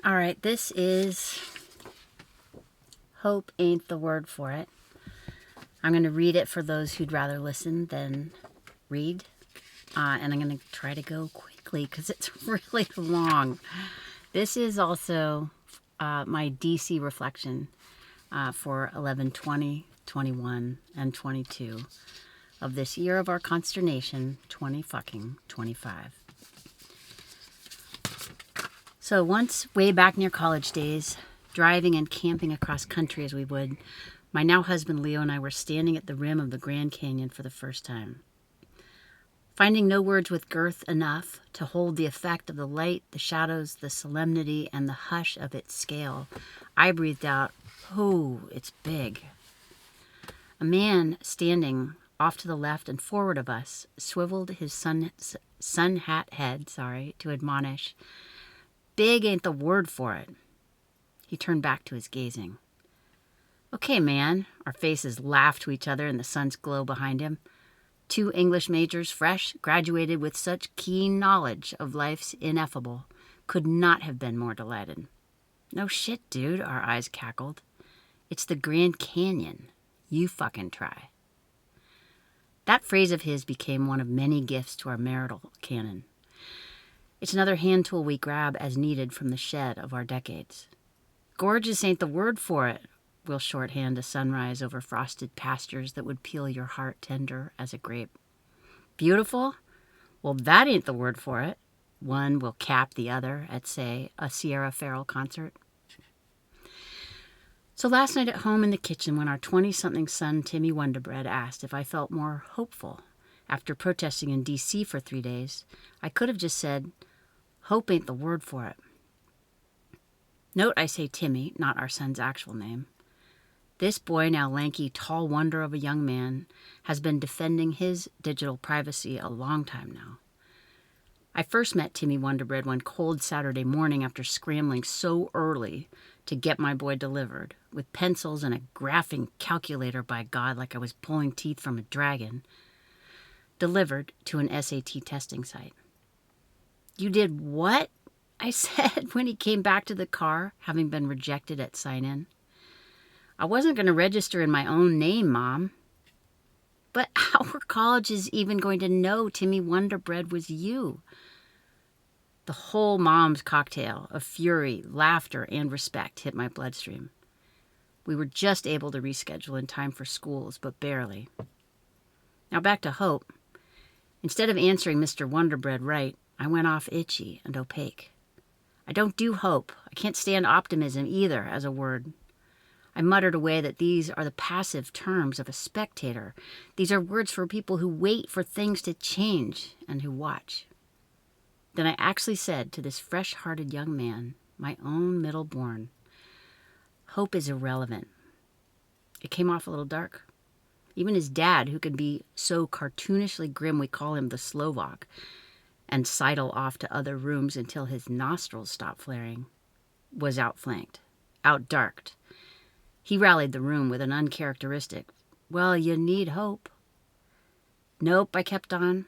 All right, this is Hope Ain't the Word for It. I'm going to read it for those who'd rather listen than read. And I'm going to try to go quickly because it's really long. This is also my DC reflection for 11/20, 21, and 22 of this year of our consternation, 2025. So once, way back near college days, driving and camping across country as we would, my now husband Leo and I were standing at the rim of the Grand Canyon for the first time. Finding no words with girth enough to hold the effect of the light, the shadows, the solemnity, and the hush of its scale, I breathed out, "Oh, it's big." A man standing off to the left and forward of us swiveled his sun hat head to admonish, "Big ain't the word for it." He turned back to his gazing. "Okay, man." Our faces laughed to each other in the sun's glow behind him. Two English majors, fresh, graduated with such keen knowledge of life's ineffable, could not have been more delighted. "No shit, dude," our eyes cackled. "It's the Grand Canyon. You fucking try." That phrase of his became one of many gifts to our marital canon. It's another hand tool we grab as needed from the shed of our decades. "Gorgeous ain't the word for it." We'll shorthand a sunrise over frosted pastures that would peel your heart tender as a grape. "Beautiful? Well, that ain't the word for it." One will cap the other at, say, a Sierra Farrell concert. So last night at home in the kitchen, when our 20-something son, Timmy Wonderbread, asked if I felt more hopeful after protesting in D.C. for 3 days, I could have just said, "Hope ain't the word for it." Note I say Timmy, not our son's actual name. This boy, now lanky, tall wonder of a young man, has been defending his digital privacy a long time now. I first met Timmy Wonderbread one cold Saturday morning after scrambling so early to get my boy delivered, with pencils and a graphing calculator, by God, like I was pulling teeth from a dragon, delivered to an SAT testing site. "You did what?" I said when he came back to the car, having been rejected at sign-in. "I wasn't going to register in my own name, Mom." "But how were colleges even going to know Timmy Wonderbread was you?" The whole mom's cocktail of fury, laughter, and respect hit my bloodstream. We were just able to reschedule in time for schools, but barely. Now back to Hope. Instead of answering Mr. Wonderbread right, I went off itchy and opaque. I don't do hope. I can't stand optimism either as a word. I muttered away that these are the passive terms of a spectator. These are words for people who wait for things to change and who watch. Then I actually said to this fresh-hearted young man, my own middle-born, "Hope is irrelevant." It came off a little dark. Even his dad, who could be so cartoonishly grim we call him the Slovak, and sidle off to other rooms until his nostrils stopped flaring, was outflanked, outdarked. He rallied the room with an uncharacteristic, "Well, you need hope." "Nope," I kept on.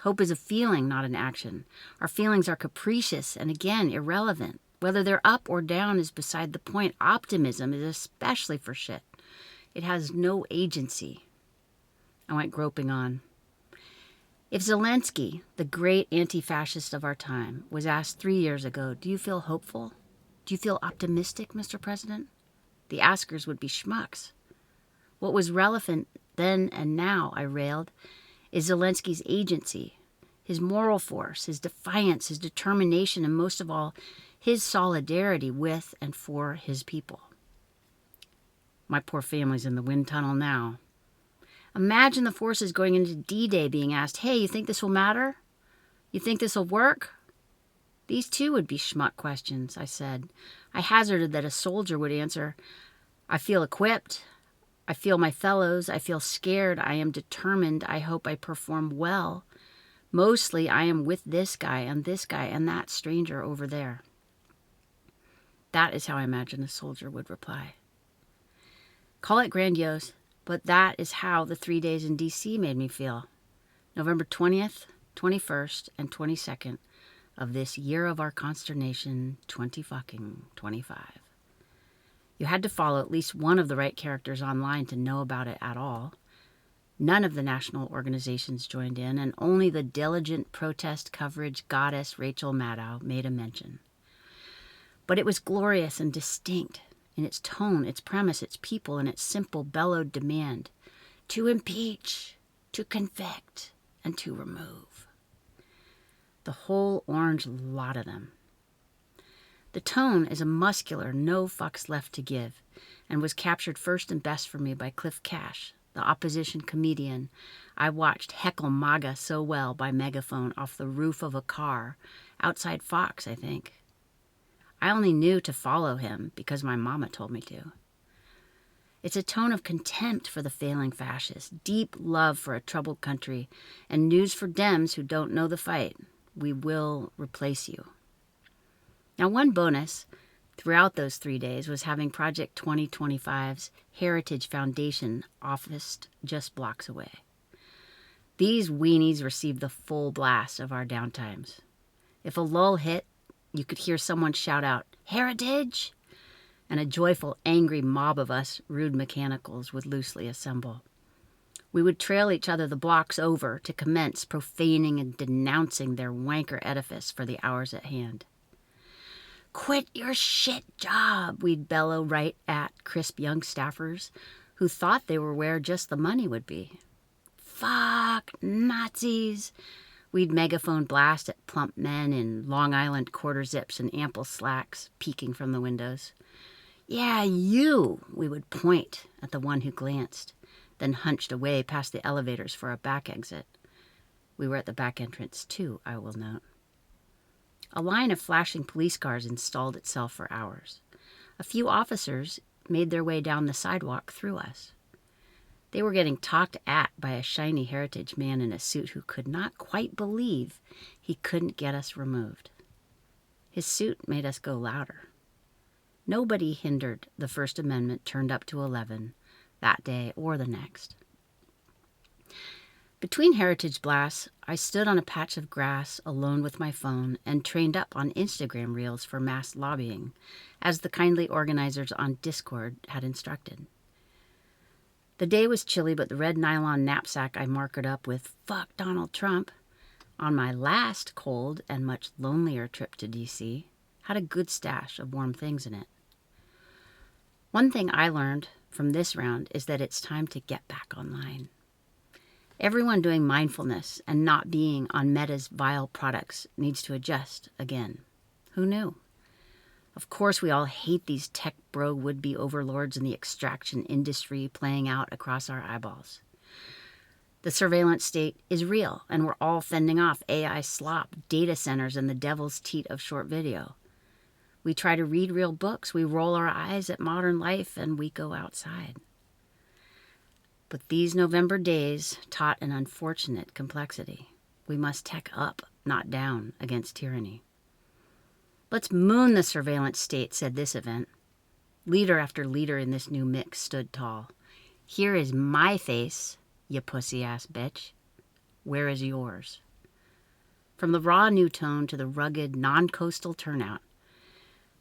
"Hope is a feeling, not an action. Our feelings are capricious and, again, irrelevant. Whether they're up or down is beside the point. Optimism is especially for shit. It has no agency." I went groping on. If Zelensky, the great anti-fascist of our time, was asked 3 years ago, "Do you feel hopeful? Do you feel optimistic, Mr. President?" the askers would be schmucks. What was relevant then and now, I railed, is Zelensky's agency, his moral force, his defiance, his determination, and most of all, his solidarity with and for his people. My poor family's in the wind tunnel now. Imagine the forces going into D-Day being asked, "Hey, you think this will matter? You think this will work?" These too would be schmuck questions, I said. I hazarded that a soldier would answer, "I feel equipped. I feel my fellows. I feel scared. I am determined. I hope I perform well. Mostly I am with this guy and that stranger over there." That is how I imagine a soldier would reply. Call it grandiose, but that is how the 3 days in D.C. made me feel. November 20th, 21st, and 22nd, of this year of our consternation, 2025. You had to follow at least one of the right characters online to know about it at all. None of the national organizations joined in, and only the diligent protest coverage goddess Rachel Maddow made a mention. But it was glorious and distinct in its tone, its premise, its people, and its simple bellowed demand to impeach, to convict, and to remove. The whole orange lot of them. The tone is a muscular, no fucks left to give, and was captured first and best for me by Cliff Cash, the opposition comedian I watched heckle MAGA so well by megaphone off the roof of a car outside Fox, I think. I only knew to follow him because my mama told me to. It's a tone of contempt for the failing fascists, deep love for a troubled country, and news for Dems who don't know the fight. We will replace you. Now, one bonus throughout those 3 days was having Project 2025's Heritage Foundation office just blocks away. These weenies received the full blast of our downtimes. If a lull hit, you could hear someone shout out, "Heritage!" and a joyful, angry mob of us rude mechanicals would loosely assemble. We would trail each other the blocks over to commence profaning and denouncing their wanker edifice for the hours at hand. "Quit your shit job," we'd bellow right at crisp young staffers who thought they were where just the money would be. "Fuck Nazis," we'd megaphone blast at plump men in Long Island quarter zips and ample slacks peeking from the windows. "Yeah, you," we would point at the one who glanced, then hunched away past the elevators for a back exit. We were at the back entrance too, I will note. A line of flashing police cars installed itself for hours. A few officers made their way down the sidewalk through us. They were getting talked at by a shiny heritage man in a suit who could not quite believe he couldn't get us removed. His suit made us go louder. Nobody hindered the First Amendment turned up to 11 that day or the next. Between heritage blasts, I stood on a patch of grass alone with my phone and trained up on Instagram reels for mass lobbying, as the kindly organizers on Discord had instructed. The day was chilly, but the red nylon knapsack I markered up with "Fuck Donald Trump" on my last cold and much lonelier trip to D.C. had a good stash of warm things in it. One thing I learned from this round is that it's time to get back online. Everyone doing mindfulness and not being on Meta's vile products needs to adjust again. Who knew? Of course, we all hate these tech bro would-be overlords in the extraction industry playing out across our eyeballs. The surveillance state is real, and we're all fending off AI slop, data centers, and the devil's teat of short video. We try to read real books, we roll our eyes at modern life, and we go outside. But these November days taught an unfortunate complexity. We must tech up, not down, against tyranny. "Let's moon the surveillance state," said this event. Leader after leader in this new mix stood tall. "Here is my face, you pussy-ass bitch. Where is yours?" From the raw new tone to the rugged, non-coastal turnout,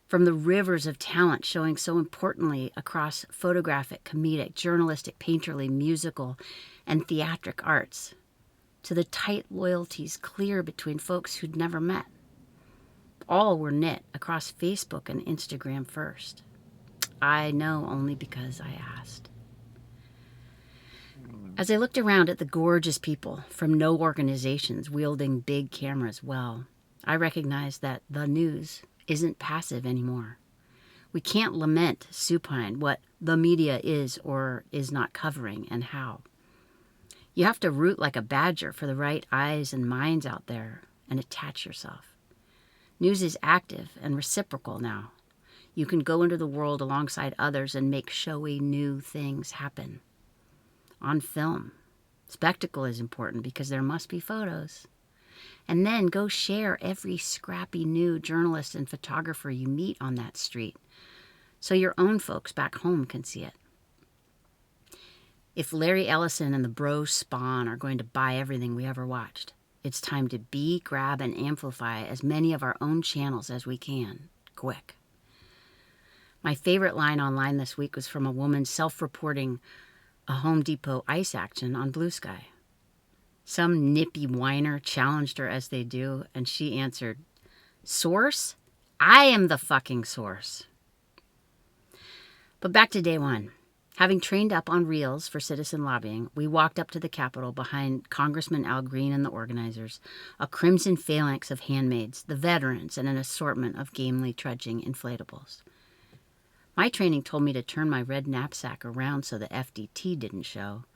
from the rivers of talent showing so importantly across photographic, comedic, journalistic, painterly, musical, and theatric arts, to the tight loyalties clear between folks who'd never met. All were knit across Facebook and Instagram first. I know only because I asked. As I looked around at the gorgeous people from no organizations wielding big cameras well, I recognized that the news isn't passive anymore. We can't lament supine what the media is or is not covering and how. You have to root like a badger for the right eyes and minds out there and attach yourself. News is active and reciprocal now. You can go into the world alongside others and make showy new things happen. On film, spectacle is important because there must be photos. And then go share every scrappy new journalist and photographer you meet on that street so your own folks back home can see it. If Larry Ellison and the bro spawn are going to buy everything we ever watched, It's time to be, grab, and amplify as many of our own channels as we can. Quick. My favorite line online this week was from a woman self-reporting a Home Depot ice action on Blue Sky. Some nippy whiner challenged her as they do, and she answered, "Source? I am the fucking source." But back to day one. Having trained up on reels for citizen lobbying, we walked up to the Capitol behind Congressman Al Green and the organizers, a crimson phalanx of handmaids, the veterans, and an assortment of gamely trudging inflatables. My training told me to turn my red knapsack around so the FDT didn't show,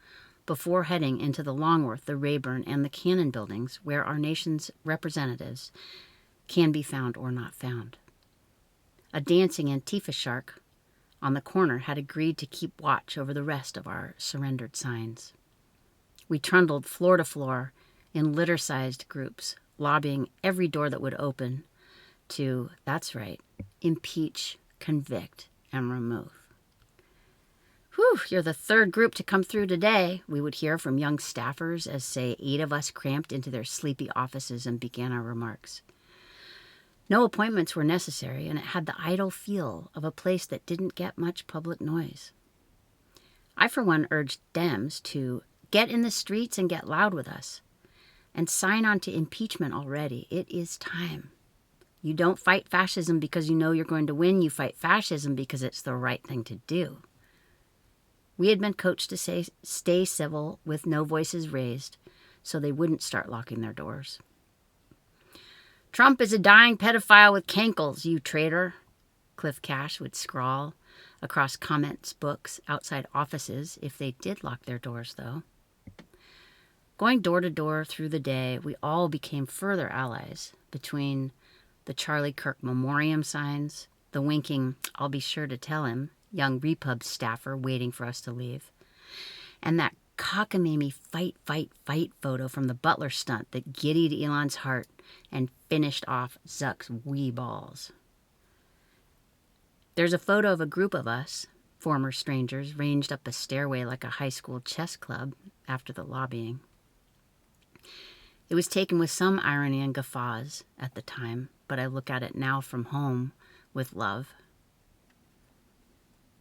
before heading into the Longworth, the Rayburn, and the Cannon buildings where our nation's representatives can be found or not found. A dancing Antifa shark on the corner had agreed to keep watch over the rest of our surrendered signs. We trundled floor to floor in litter-sized groups, lobbying every door that would open to, that's right, impeach, convict, and remove. "Whew, you're the third group to come through today," we would hear from young staffers as, say, 8 of us cramped into their sleepy offices and began our remarks. No appointments were necessary, and it had the idle feel of a place that didn't get much public noise. I, for one, urged Dems to get in the streets and get loud with us, and sign on to impeachment already. It is time. You don't fight fascism because you know you're going to win. You fight fascism because it's the right thing to do. We had been coached to say, stay civil with no voices raised, so they wouldn't start locking their doors. "Trump is a dying pedophile with cankles, you traitor," Cliff Cash would scrawl across comments books outside offices if they did lock their doors, though. Going door to door through the day, we all became further allies between the Charlie Kirk Memoriam signs, the winking, "I'll be sure to tell him," young Repub staffer waiting for us to leave, and that cockamamie fight, fight, fight photo from the Butler stunt that giddied Elon's heart and finished off Zuck's wee balls. There's a photo of a group of us, former strangers, ranged up a stairway like a high school chess club after the lobbying. It was taken with some irony and guffaws at the time, but I look at it now from home with love.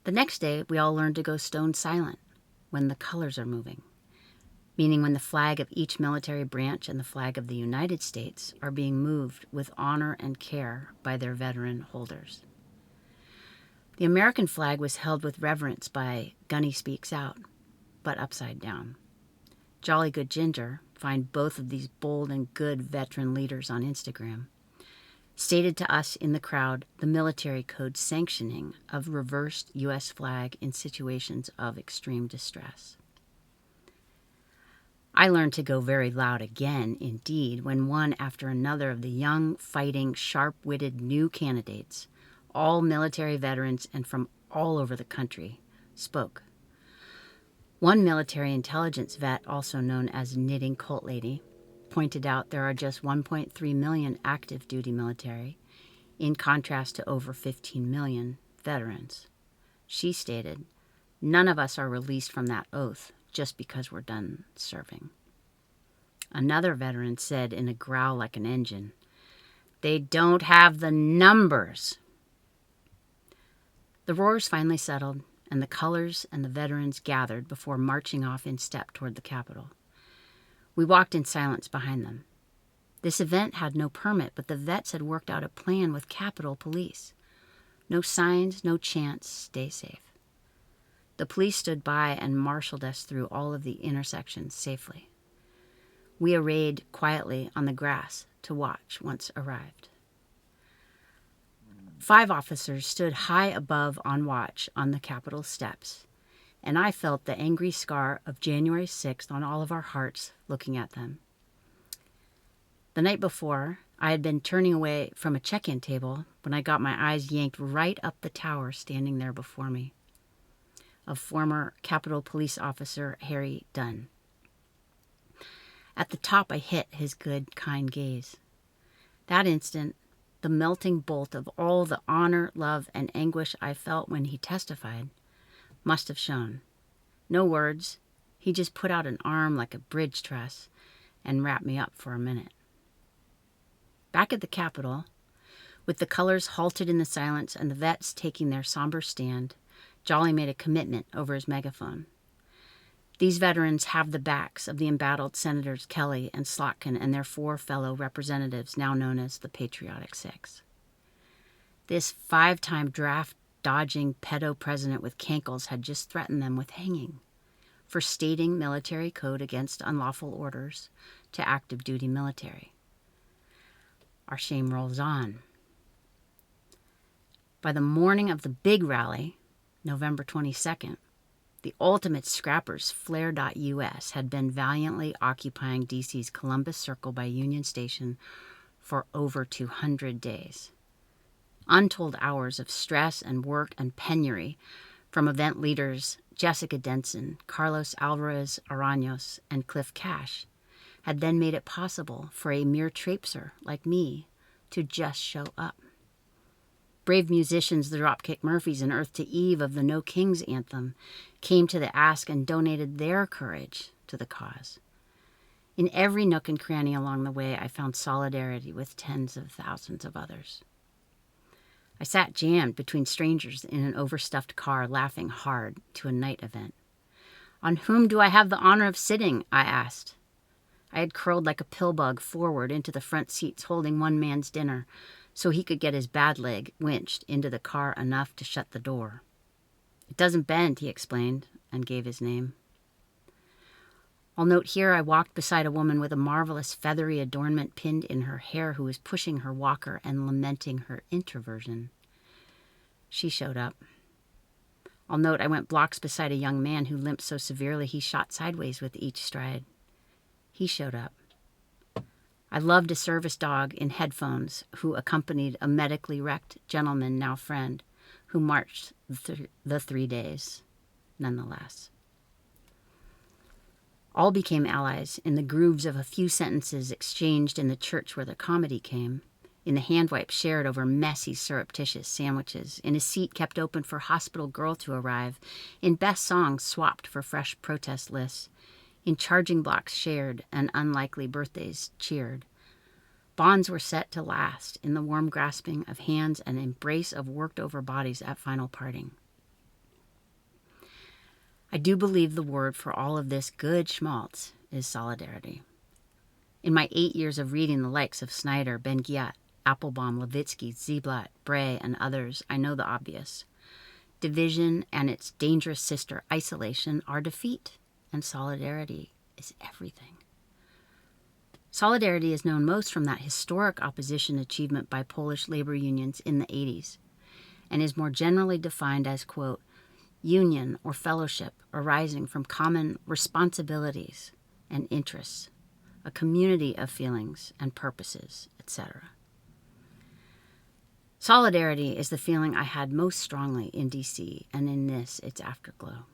The next day, we all learned to go stone silent when the colors are moving, meaning when the flag of each military branch and the flag of the United States are being moved with honor and care by their veteran holders. The American flag was held with reverence by Gunny Speaks Out, but upside down. Jolly Good Ginger, find both of these bold and good veteran leaders on Instagram, stated to us in the crowd the military code sanctioning of reversed U.S. flag in situations of extreme distress. I learned to go very loud again, indeed, when one after another of the young, fighting, sharp-witted new candidates, all military veterans and from all over the country, spoke. One military intelligence vet, also known as Knitting Cult Lady, pointed out there are just 1.3 million active duty military, in contrast to over 15 million veterans. She stated, "None of us are released from that oath just because we're done serving." Another veteran said in a growl like an engine, "They don't have the numbers." The roars finally settled, and the colors and the veterans gathered before marching off in step toward the Capitol. We walked in silence behind them. This event had no permit, but the vets had worked out a plan with Capitol Police. No signs, no chants, stay safe. The police stood by and marshaled us through all of the intersections safely. We arrayed quietly on the grass to watch once arrived. 5 officers stood high above on watch on the Capitol steps, and I felt the angry scar of January 6th on all of our hearts looking at them. The night before, I had been turning away from a check-in table when I got my eyes yanked right up the tower standing there before me, of former Capitol Police Officer Harry Dunn. At the top, I hit his good, kind gaze. That instant, the melting bolt of all the honor, love, and anguish I felt when he testified must have shone. No words. He just put out an arm like a bridge truss and wrap me up for a minute. Back at the Capitol, with the colors halted in the silence and the vets taking their somber stand, Jolly made a commitment over his megaphone. These veterans have the backs of the embattled Senators Kelly and Slotkin and their 4 fellow representatives, now known as the Patriotic Six. This 5-time draft-dodging pedo president with cankles had just threatened them with hanging for stating military code against unlawful orders to active duty military. Our shame rolls on. By the morning of the big rally, November 22nd, the ultimate scrappers, Flare.us, had been valiantly occupying D.C.'s Columbus Circle by Union Station for over 200 days. Untold hours of stress and work and penury from event leaders Jessica Denson, Carlos Alvarez Araños, and Cliff Cash had then made it possible for a mere traipser like me to just show up. Brave musicians, the Dropkick Murphys and Earth to Eve of the No Kings anthem, came to the ask and donated their courage to the cause. In every nook and cranny along the way, I found solidarity with tens of thousands of others. I sat jammed between strangers in an overstuffed car, laughing hard to a night event. "On whom do I have the honor of sitting?" I asked. I had curled like a pill bug forward into the front seats, holding one man's dinner, so he could get his bad leg winched into the car enough to shut the door. "It doesn't bend," he explained, and gave his name. I'll note here I walked beside a woman with a marvelous feathery adornment pinned in her hair who was pushing her walker and lamenting her introversion. She showed up. I'll note I went blocks beside a young man who limped so severely he shot sideways with each stride. He showed up. I loved a service dog in headphones who accompanied a medically wrecked gentleman, now friend, who marched the 3 days, nonetheless. All became allies in the grooves of a few sentences exchanged in the church where the comedy came, in the hand wipes shared over messy, surreptitious sandwiches, in a seat kept open for hospital girl to arrive, in best songs swapped for fresh protest lists, in charging blocks shared and unlikely birthdays cheered. Bonds were set to last in the warm grasping of hands and embrace of worked-over bodies at final parting. I do believe the word for all of this good schmaltz is solidarity. In my 8 years of reading the likes of Snyder, Ben-Ghiat, Applebaum, Levitsky, Ziblatt, Bray, and others, I know the obvious. Division and its dangerous sister, isolation, are defeat, and solidarity is everything. Solidarity is known most from that historic opposition achievement by Polish labor unions in the 80s, and is more generally defined as, quote, union or fellowship arising from common responsibilities and interests, a community of feelings and purposes, etc. Solidarity is the feeling I had most strongly in D.C., and in this, its afterglow.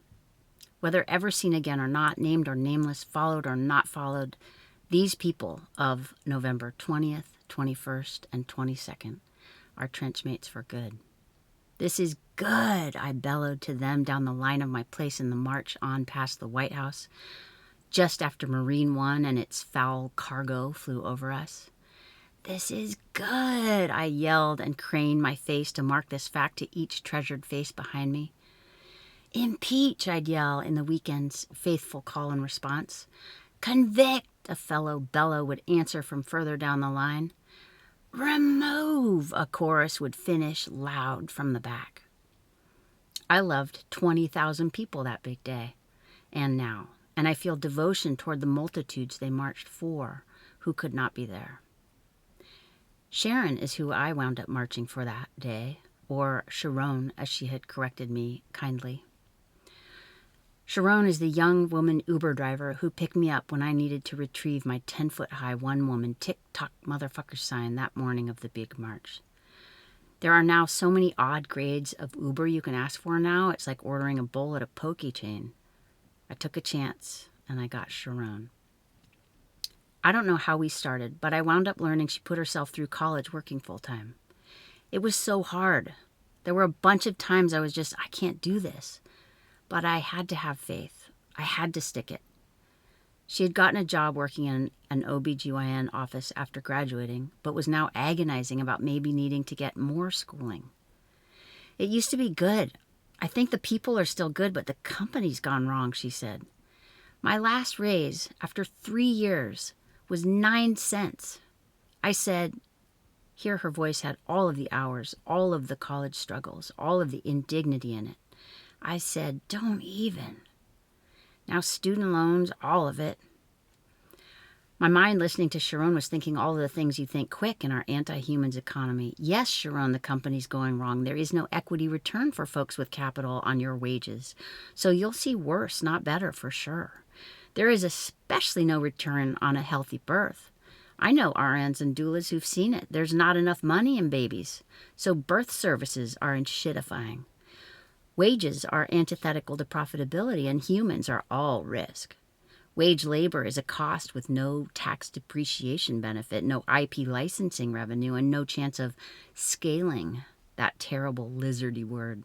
Whether ever seen again or not, named or nameless, followed or not followed, these people of November 20th, 21st, and 22nd are trenchmates for good. "This is good," I bellowed to them down the line of my place in the march on past the White House, just after Marine One and its foul cargo flew over us. "This is good," I yelled and craned my face to mark this fact to each treasured face behind me. "Impeach," I'd yell in the weekend's faithful call and response. "Convict," a fellow bellow would answer from further down the line. "Remove," a chorus would finish loud from the back. I loved 20,000 people that big day, and now, and I feel devotion toward the multitudes they marched for who could not be there. Sharon is who I wound up marching for that day, or Sharon, as she had corrected me kindly. Sharon is the young woman Uber driver who picked me up when I needed to retrieve my 10-foot-high one-woman Tick Tock MFKRS sign that morning of the big march. There are now so many odd grades of Uber you can ask for now, it's like ordering a bowl at a poke chain. I took a chance, and I got Sharon. I don't know how we started, but I wound up learning she put herself through college working full-time. It was so hard. There were a bunch of times I was just, I can't do this. But I had to have faith. I had to stick it. She had gotten a job working in an OBGYN office after graduating, but was now agonizing about maybe needing to get more schooling. It used to be good. I think the people are still good, but the company's gone wrong, she said. My last raise, after 3 years, was 9 cents. I said, here her voice had all of the hours, all of the college struggles, all of the indignity in it. I said, don't even. Now student loans, all of it. My mind listening to Sharon was thinking all of the things you think quick in our anti-humans economy. Yes, Sharon, the company's going wrong. There is no equity return for folks with capital on your wages. So you'll see worse, not better, for sure. There is especially no return on a healthy birth. I know RNs and doulas who've seen it. There's not enough money in babies. So birth services are shitifying. Wages are antithetical to profitability, and humans are all risk. Wage labor is a cost with no tax depreciation benefit, no IP licensing revenue, and no chance of scaling, that terrible lizardy word.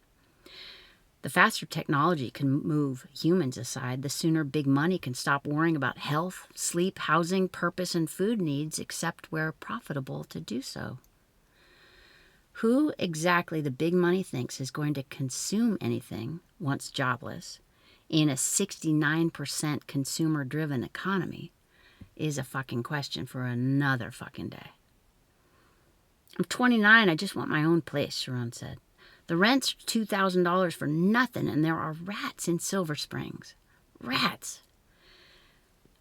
The faster technology can move humans aside, the sooner big money can stop worrying about health, sleep, housing, purpose, and food needs, except where profitable to do so. Who exactly the big money thinks is going to consume anything once jobless in a 69% consumer-driven economy is a fucking question for another fucking day. I'm 29, I just want my own place, Sharon said. The rent's $2,000 for nothing, and there are rats in Silver Springs. Rats.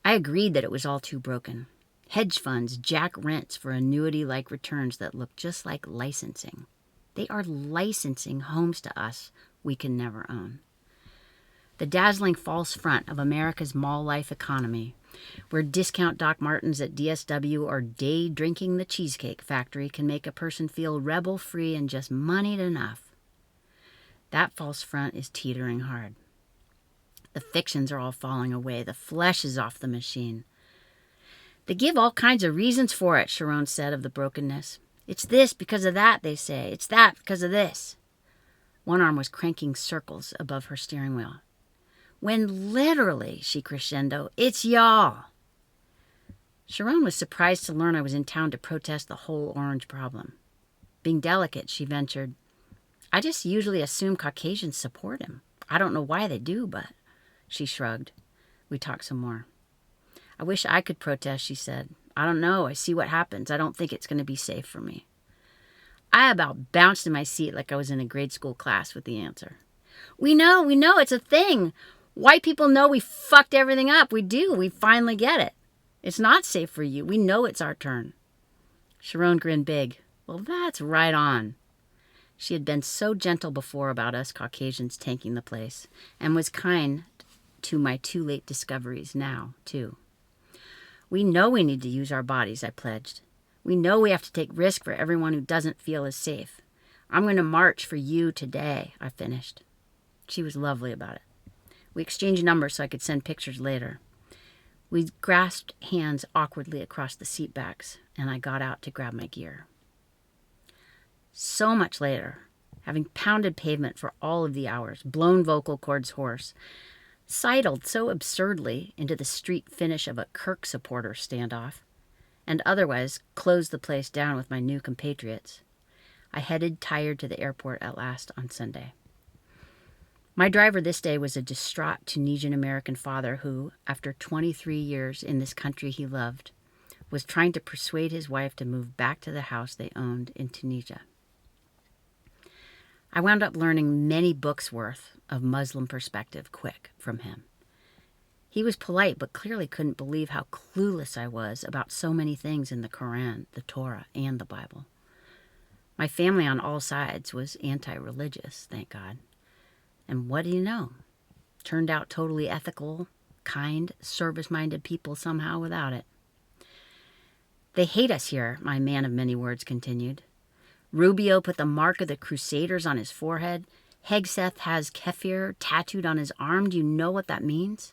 I agreed that it was all too broken. Hedge funds jack rents for annuity-like returns that look just like licensing. They are licensing homes to us we can never own. The dazzling false front of America's mall life economy, where discount Doc Martens at DSW or day drinking the Cheesecake Factory can make a person feel rebel-free and just moneyed enough. That false front is teetering hard. The fictions are all falling away. The flesh is off the machine. They give all kinds of reasons for it, Sharon said of the brokenness. It's this because of that, they say. It's that because of this. One arm was cranking circles above her steering wheel. When literally, she crescendo, it's y'all. Sharon was surprised to learn I was in town to protest the whole orange problem. Being delicate, she ventured, I just usually assume Caucasians support him. I don't know why they do, but... She shrugged. We talked some more. I wish I could protest, she said. I don't know. I see what happens. I don't think it's going to be safe for me. I about bounced in my seat like I was in a grade school class with the answer. We know, it's a thing. White people know we fucked everything up. We do. We finally get it. It's not safe for you. We know it's our turn. Sharon grinned big. Well, that's right on. She had been so gentle before about us Caucasians tanking the place, and was kind to my too late discoveries now, too. We know we need to use our bodies, I pledged. We know we have to take risk for everyone who doesn't feel as safe. I'm going to march for you today, I finished. She was lovely about it. We exchanged numbers so I could send pictures later. We grasped hands awkwardly across the seat backs, and I got out to grab my gear. So much later, having pounded pavement for all of the hours, blown vocal cords hoarse, sidled so absurdly into the street finish of a Kirk supporter standoff, and otherwise closed the place down with my new compatriots, I headed tired to the airport at last on Sunday. My driver this day was a distraught Tunisian-American father who, after 23 years in this country he loved, was trying to persuade his wife to move back to the house they owned in Tunisia. I wound up learning many books' worth of Muslim perspective quick from him. He was polite, but clearly couldn't believe how clueless I was about so many things in the Quran, the Torah, and the Bible. My family on all sides was anti-religious, thank God. And what do you know? Turned out totally ethical, kind, service-minded people somehow without it. They hate us here, my man of many words continued. Rubio put the mark of the Crusaders on his forehead. Hegseth has Kefir tattooed on his arm. Do you know what that means?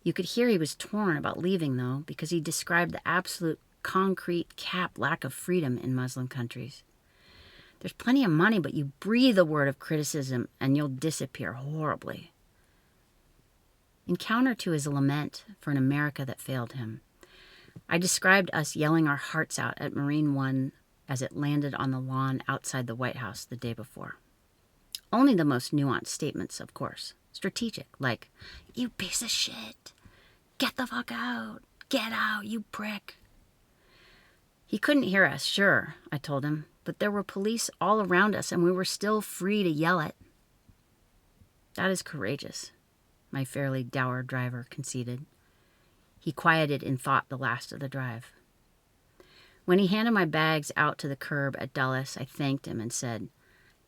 You could hear he was torn about leaving, though, because he described the absolute concrete cap lack of freedom in Muslim countries. There's plenty of money, but you breathe a word of criticism and you'll disappear horribly. In counter to his lament for an America that failed him, I described us yelling our hearts out at Marine One as it landed on the lawn outside the White House the day before. Only the most nuanced statements, of course. Strategic, like, "You piece of shit. Get the fuck out. Get out, you prick." He couldn't hear us, sure, I told him, but there were police all around us and we were still free to yell it. That is courageous, my fairly dour driver conceded. He quieted in thought the last of the drive. When he handed my bags out to the curb at Dulles, I thanked him and said,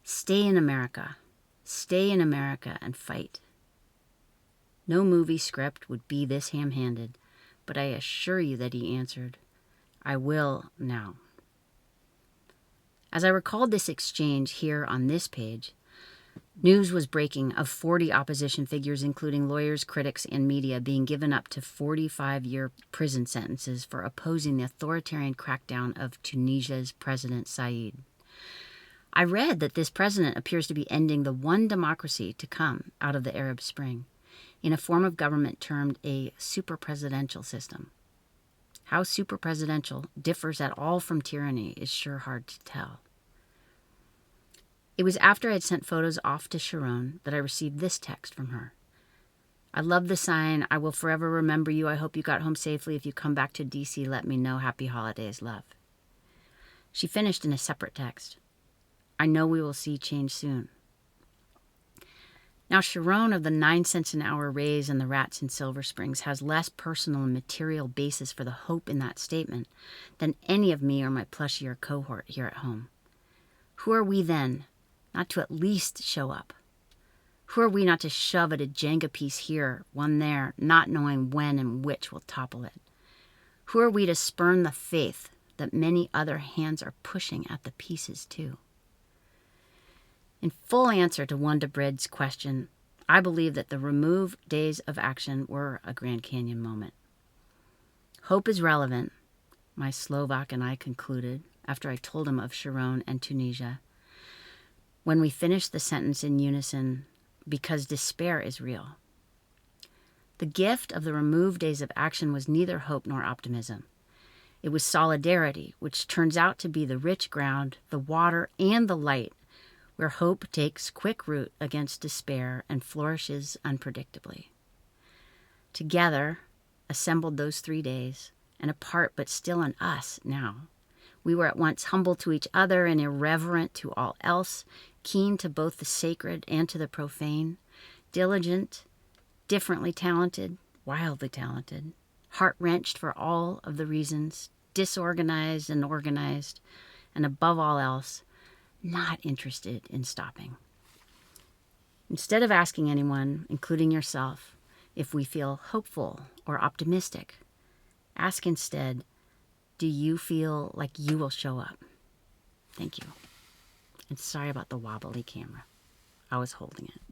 "Stay in America. Stay in America and fight." No movie script would be this ham-handed, but I assure you that he answered, "I will now." As I recalled this exchange here on this page, news was breaking of 40 opposition figures, including lawyers, critics, and media, being given up to 45-year prison sentences for opposing the authoritarian crackdown of Tunisia's President Said. I read that this president appears to be ending the one democracy to come out of the Arab Spring in a form of government termed a super-presidential system. How super-presidential differs at all from tyranny is sure hard to tell. It was after I had sent photos off to Sharon that I received this text from her. "I love the sign. I will forever remember you. I hope you got home safely. If you come back to DC, let me know. Happy holidays, love." She finished in a separate text. "I know we will see change soon." Now, Sharon of the 9 cents an hour raise and the rats in Silver Springs has less personal and material basis for the hope in that statement than any of me or my plushier cohort here at home. Who are we then not to at least show up? Who are we not to shove at a Jenga piece here, one there, not knowing when and which will topple it? Who are we to spurn the faith that many other hands are pushing at the pieces too? In full answer to Wanda Bread's question, I believe that the Remove Days of Action were a Grand Canyon moment. Hope is relevant, my Slovak and I concluded after I told him of Sharon and Tunisia, when we finished the sentence in unison, because despair is real. The gift of the Remove Days of Action was neither hope nor optimism. It was solidarity, which turns out to be the rich ground, the water, and the light, where hope takes quick root against despair and flourishes unpredictably. Together, assembled those 3 days, and apart but still in us now, we were at once humble to each other and irreverent to all else, keen to both the sacred and to the profane, diligent, differently talented, wildly talented, heart-wrenched for all of the reasons, disorganized and organized, and above all else, not interested in stopping. Instead of asking anyone, including yourself, if we feel hopeful or optimistic, ask instead, do you feel like you will show up? Thank you. And sorry about the wobbly camera. I was holding it.